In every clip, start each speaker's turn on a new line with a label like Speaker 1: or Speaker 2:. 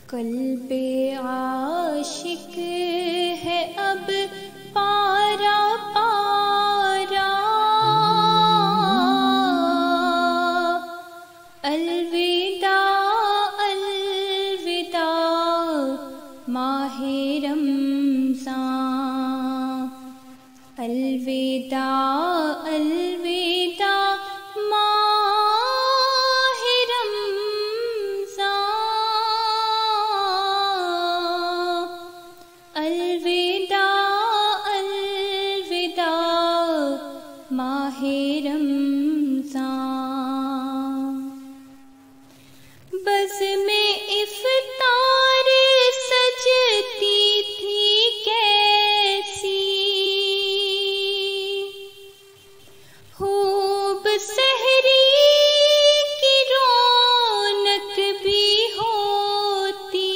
Speaker 1: قلب عاشق ہے اب پارا پارا، الوداع الوداع ماہ رمضان، الوداع الوداع ماہ رمضان، الوداع الوداع ماہ رمضان۔ بز میں افطار سجتی تھی کیسی، خوب سحری کی رونق بھی ہوتی،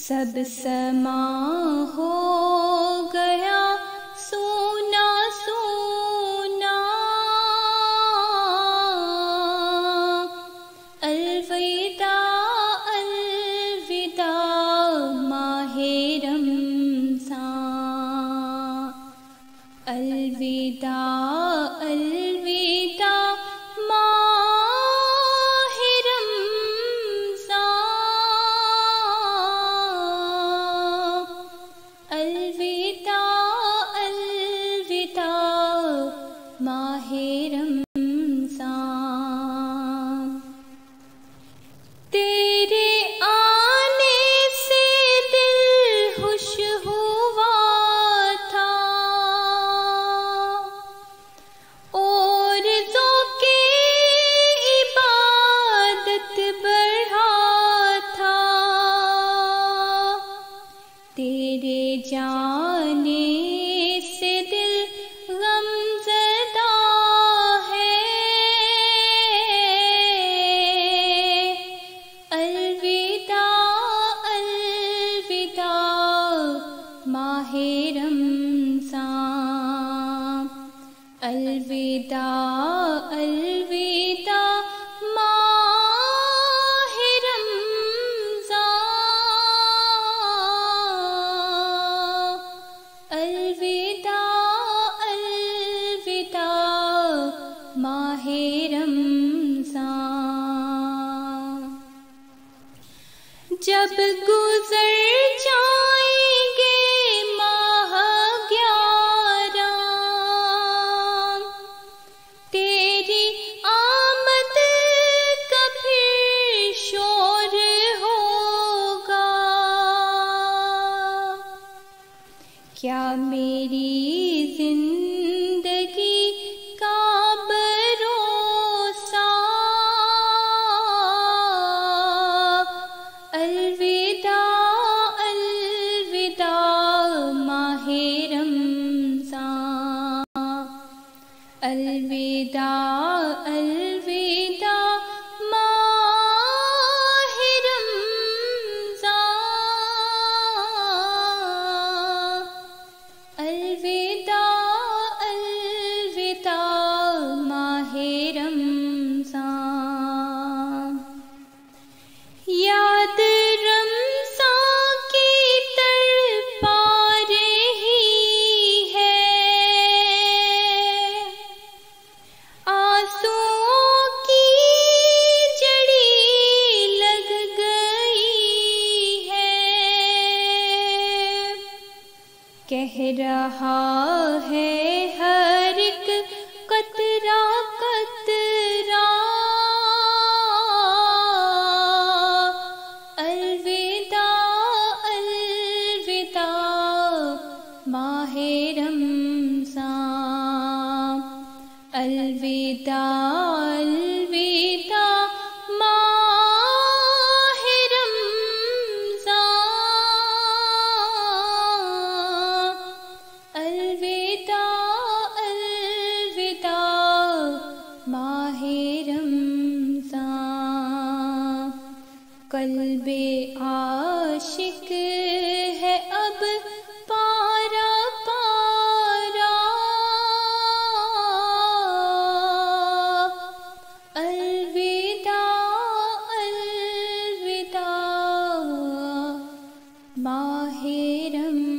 Speaker 1: سب سما ہو گیا سونا سونا، الوداع الوداع ماہ رمضان، الوداع الوداع ماہ رمضان، الوداع الوداع ماہ رمضان۔ تیرے آنے سے دل خوش ہوا تھا، اور ذوق عبادت بڑھا تھا، تیرے جانے سے دل غم زدہ ہے، الوداع الوداع ماہ رمضان، الوداع الوداع ماہ رمضان، الوداع الوداع ماہ رمضان۔ جب گزر جائیں گے ماہ 11، تیری آمد کا پھر شور ہوگا، کیا میری زندگی کا بھروسہ، الوداع الوداع ماہ رمضان، الوداع الوداع ماہ رمضان، الوداع الوداع ماہ رمضان۔ یاد رمضان کی تڑپا رہی ہے، آنسوؤں کی جڑی لگ گئی ہے، کہہ رہا ہے ہر ایک قطرہ قطرہ، الوداع الوداع ماہ رمضان، الوداع الوداع ماہ رمضان، الوداع الوداع ماہ رمضان۔ قلب عاشق ہے اب پارا پارا، الوداع ماہ رمضان